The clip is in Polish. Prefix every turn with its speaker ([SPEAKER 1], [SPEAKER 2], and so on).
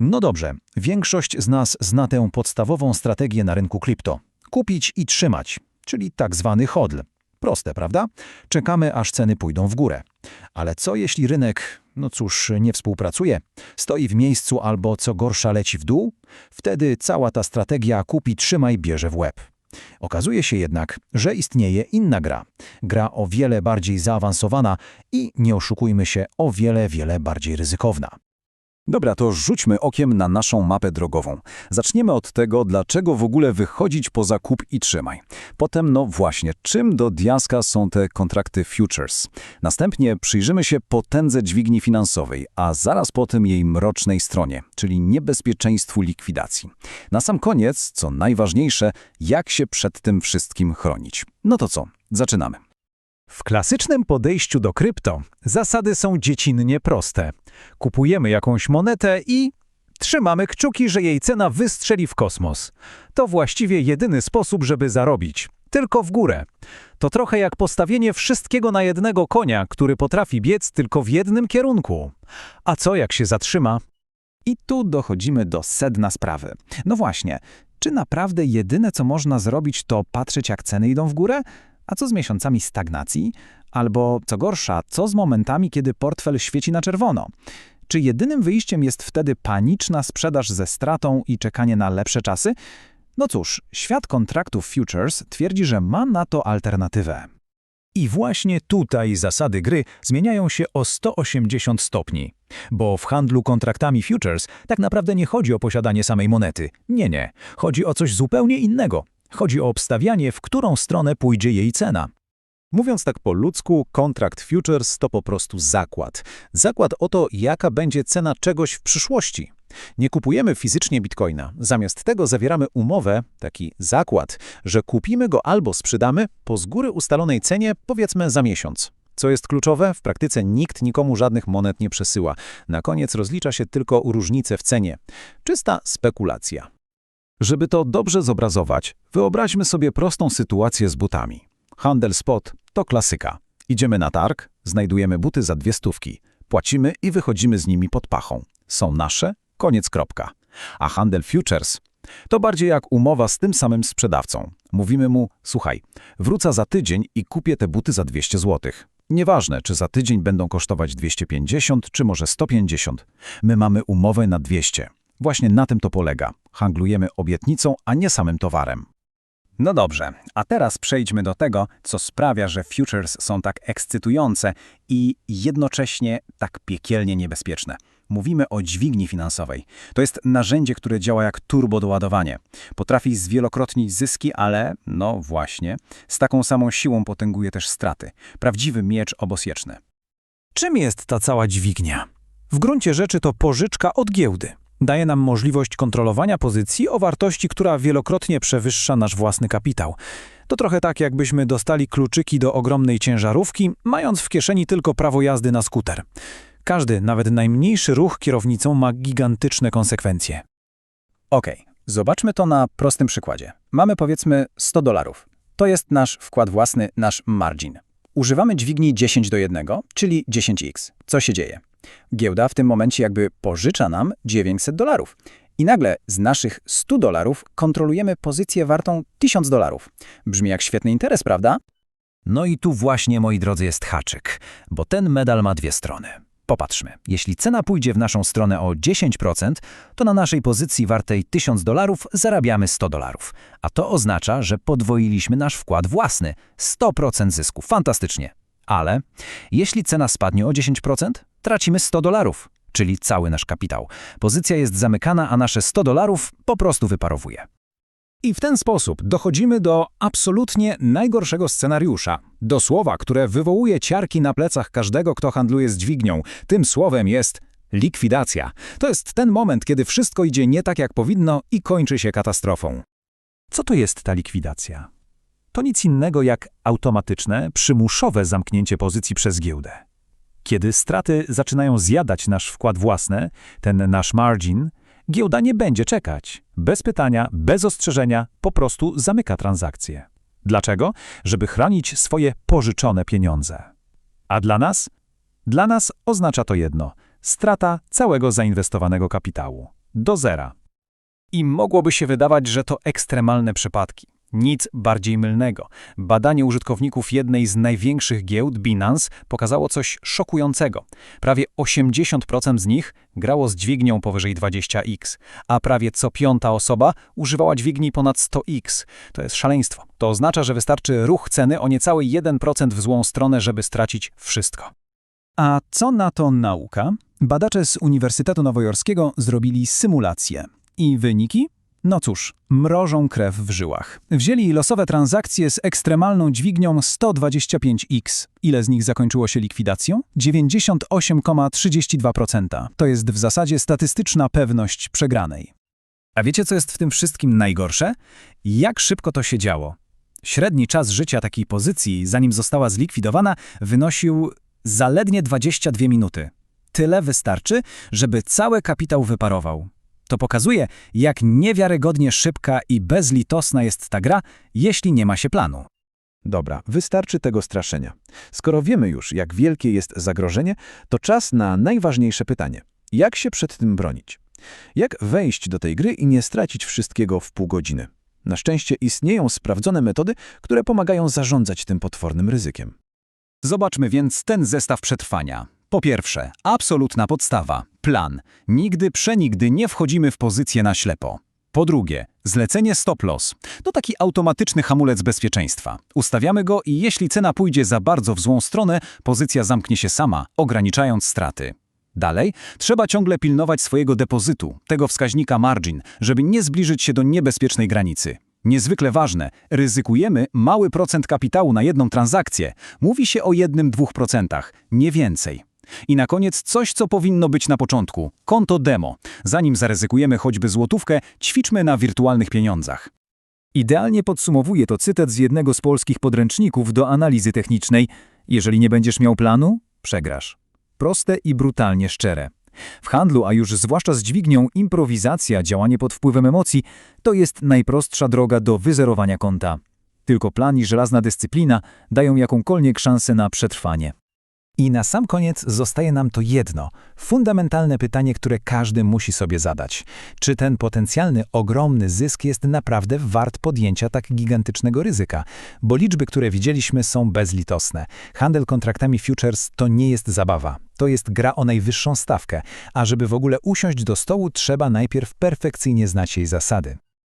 [SPEAKER 1] No dobrze, większość z nas zna tę podstawową strategię na rynku krypto. Kupić i trzymać, czyli tak zwany hodl. Proste, prawda? Czekamy, aż ceny pójdą w górę. Ale co jeśli rynek, no cóż, nie współpracuje? Stoi w miejscu albo co gorsza leci w dół? Wtedy cała ta strategia kupi, trzymaj bierze w łeb. Okazuje się jednak, że istnieje inna gra. Gra o wiele bardziej zaawansowana i, nie oszukujmy się, o wiele bardziej ryzykowna.
[SPEAKER 2] Dobra, to rzućmy okiem na naszą mapę drogową. Zaczniemy od tego, dlaczego w ogóle wychodzić poza kup i trzymaj. Potem, no właśnie, czym do diaska są te kontrakty futures. Następnie przyjrzymy się potędze dźwigni finansowej, a zaraz potem jej mrocznej stronie, czyli niebezpieczeństwu likwidacji. Na sam koniec, co najważniejsze, jak się przed tym wszystkim chronić. No to co, zaczynamy.
[SPEAKER 3] W klasycznym podejściu do krypto zasady są dziecinnie proste. Kupujemy jakąś monetę i trzymamy kciuki, że jej cena wystrzeli w kosmos. To właściwie jedyny sposób, żeby zarobić. Tylko w górę. To trochę jak postawienie wszystkiego na jednego konia, który potrafi biec tylko w jednym kierunku. A co jak się zatrzyma?
[SPEAKER 4] I tu dochodzimy do sedna sprawy. No właśnie, czy naprawdę jedyne co można zrobić to patrzeć jak ceny idą w górę? A co z miesiącami stagnacji? Albo, co gorsza, co z momentami, kiedy portfel świeci na czerwono? Czy jedynym wyjściem jest wtedy paniczna sprzedaż ze stratą i czekanie na lepsze czasy? No cóż, świat kontraktów futures twierdzi, że ma na to alternatywę.
[SPEAKER 3] I właśnie tutaj zasady gry zmieniają się o 180 stopni. Bo w handlu kontraktami futures tak naprawdę nie chodzi o posiadanie samej monety. Nie. Chodzi o coś zupełnie innego. Chodzi o obstawianie, w którą stronę pójdzie jej cena.
[SPEAKER 2] Mówiąc tak po ludzku, kontrakt futures to po prostu zakład. Zakład o to, jaka będzie cena czegoś w przyszłości. Nie kupujemy fizycznie bitcoina. Zamiast tego zawieramy umowę, taki zakład, że kupimy go albo sprzedamy po z góry ustalonej cenie, powiedzmy za miesiąc. Co jest kluczowe? W praktyce nikt nikomu żadnych monet nie przesyła. Na koniec rozlicza się tylko różnicę w cenie. Czysta spekulacja. Żeby to dobrze zobrazować, wyobraźmy sobie prostą sytuację z butami. Handel spot to klasyka. Idziemy na targ, znajdujemy buty za 200, płacimy i wychodzimy z nimi pod pachą. Są nasze, koniec, kropka. A handel futures to bardziej jak umowa z tym samym sprzedawcą. Mówimy mu, słuchaj, wrócę za tydzień i kupię te buty za 200 zł. Nieważne, czy za tydzień będą kosztować 250, czy może 150. My mamy umowę na 200. Właśnie na tym to polega. Handlujemy obietnicą, a nie samym towarem.
[SPEAKER 4] No dobrze, a teraz przejdźmy do tego, co sprawia, że futures są tak ekscytujące i jednocześnie tak piekielnie niebezpieczne. Mówimy o dźwigni finansowej. To jest narzędzie, które działa jak turbodoładowanie. Potrafi zwielokrotnić zyski, ale, no właśnie, z taką samą siłą potęguje też straty. Prawdziwy miecz obosieczny.
[SPEAKER 3] Czym jest ta cała dźwignia? W gruncie rzeczy to pożyczka od giełdy. Daje nam możliwość kontrolowania pozycji o wartości, która wielokrotnie przewyższa nasz własny kapitał. To trochę tak, jakbyśmy dostali kluczyki do ogromnej ciężarówki, mając w kieszeni tylko prawo jazdy na skuter. Każdy, nawet najmniejszy ruch kierownicą ma gigantyczne konsekwencje.
[SPEAKER 4] Okej, zobaczmy to na prostym przykładzie. Mamy powiedzmy $100. To jest nasz wkład własny, nasz margin. Używamy dźwigni 10:1, czyli 10x. Co się dzieje? Giełda w tym momencie jakby pożycza nam $900. I nagle z naszych $100 kontrolujemy pozycję wartą $1000. Brzmi jak świetny interes, prawda?
[SPEAKER 1] No i tu właśnie, moi drodzy, jest haczyk, bo ten medal ma dwie strony. Popatrzmy, jeśli cena pójdzie w naszą stronę o 10%, to na naszej pozycji wartej $1000 zarabiamy $100. A to oznacza, że podwoiliśmy nasz wkład własny. 100% zysku. Fantastycznie. Ale jeśli cena spadnie o 10%, tracimy $100, czyli cały nasz kapitał. Pozycja jest zamykana, a nasze $100 po prostu wyparowuje.
[SPEAKER 3] I w ten sposób dochodzimy do absolutnie najgorszego scenariusza. Do słowa, które wywołuje ciarki na plecach każdego, kto handluje z dźwignią. Tym słowem jest likwidacja. To jest ten moment, kiedy wszystko idzie nie tak, jak powinno i kończy się katastrofą. Co to jest ta likwidacja? To nic innego jak automatyczne, przymusowe zamknięcie pozycji przez giełdę. Kiedy straty zaczynają zjadać nasz wkład własny, ten nasz margin, giełda nie będzie czekać. Bez pytania, bez ostrzeżenia, po prostu zamyka transakcję. Dlaczego? Żeby chronić swoje pożyczone pieniądze. A dla nas? Dla nas oznacza to jedno – strata całego zainwestowanego kapitału. do zera. I mogłoby się wydawać, że to ekstremalne przypadki. Nic bardziej mylnego. Badanie użytkowników jednej z największych giełd, Binance, pokazało coś szokującego. Prawie 80% z nich grało z dźwignią powyżej 20x, a prawie co piąta osoba używała dźwigni ponad 100x. To jest szaleństwo. To oznacza, że wystarczy ruch ceny o niecały 1% w złą stronę, żeby stracić wszystko.
[SPEAKER 4] A co na to nauka? Badacze z Uniwersytetu Nowojorskiego zrobili symulację. I wyniki? No cóż, mrożą krew w żyłach. Wzięli losowe transakcje z ekstremalną dźwignią 125x. Ile z nich zakończyło się likwidacją? 98,32%. To jest w zasadzie statystyczna pewność przegranej.
[SPEAKER 3] A wiecie, co jest w tym wszystkim najgorsze? Jak szybko to się działo. Średni czas życia takiej pozycji, zanim została zlikwidowana, wynosił zaledwie 22 minuty. Tyle wystarczy, żeby cały kapitał wyparował. To pokazuje, jak niewiarygodnie szybka i bezlitosna jest ta gra, jeśli nie ma się planu.
[SPEAKER 2] Dobra, wystarczy tego straszenia. Skoro wiemy już, jak wielkie jest zagrożenie, to czas na najważniejsze pytanie. Jak się przed tym bronić? Jak wejść do tej gry i nie stracić wszystkiego w pół godziny? Na szczęście istnieją sprawdzone metody, które pomagają zarządzać tym potwornym ryzykiem.
[SPEAKER 3] Zobaczmy więc ten zestaw przetrwania. Po pierwsze, absolutna podstawa – plan. Nigdy, przenigdy nie wchodzimy w pozycję na ślepo. Po drugie, zlecenie stop loss. To taki automatyczny hamulec bezpieczeństwa. Ustawiamy go i jeśli cena pójdzie za bardzo w złą stronę, pozycja zamknie się sama, ograniczając straty. Dalej, trzeba ciągle pilnować swojego depozytu, tego wskaźnika margin, żeby nie zbliżyć się do niebezpiecznej granicy. Niezwykle ważne, ryzykujemy mały procent kapitału na jedną transakcję. Mówi się o 1–2%, nie więcej. I na koniec coś, co powinno być na początku. Konto demo. Zanim zaryzykujemy choćby złotówkę, ćwiczmy na wirtualnych pieniądzach.
[SPEAKER 4] Idealnie podsumowuje to cytat z jednego z polskich podręczników do analizy technicznej. Jeżeli nie będziesz miał planu, przegrasz. Proste i brutalnie szczere. W handlu, a już zwłaszcza z dźwignią, improwizacja, działanie pod wpływem emocji, to jest najprostsza droga do wyzerowania konta. Tylko plan i żelazna dyscyplina dają jakąkolwiek szansę na przetrwanie. I na sam koniec zostaje nam to jedno, fundamentalne pytanie, które każdy musi sobie zadać. Czy ten potencjalny, ogromny zysk jest naprawdę wart podjęcia tak gigantycznego ryzyka? Bo liczby, które widzieliśmy, są bezlitosne. Handel kontraktami futures to nie jest zabawa. To jest gra o najwyższą stawkę, a żeby w ogóle usiąść do stołu, trzeba najpierw perfekcyjnie znać jej zasady.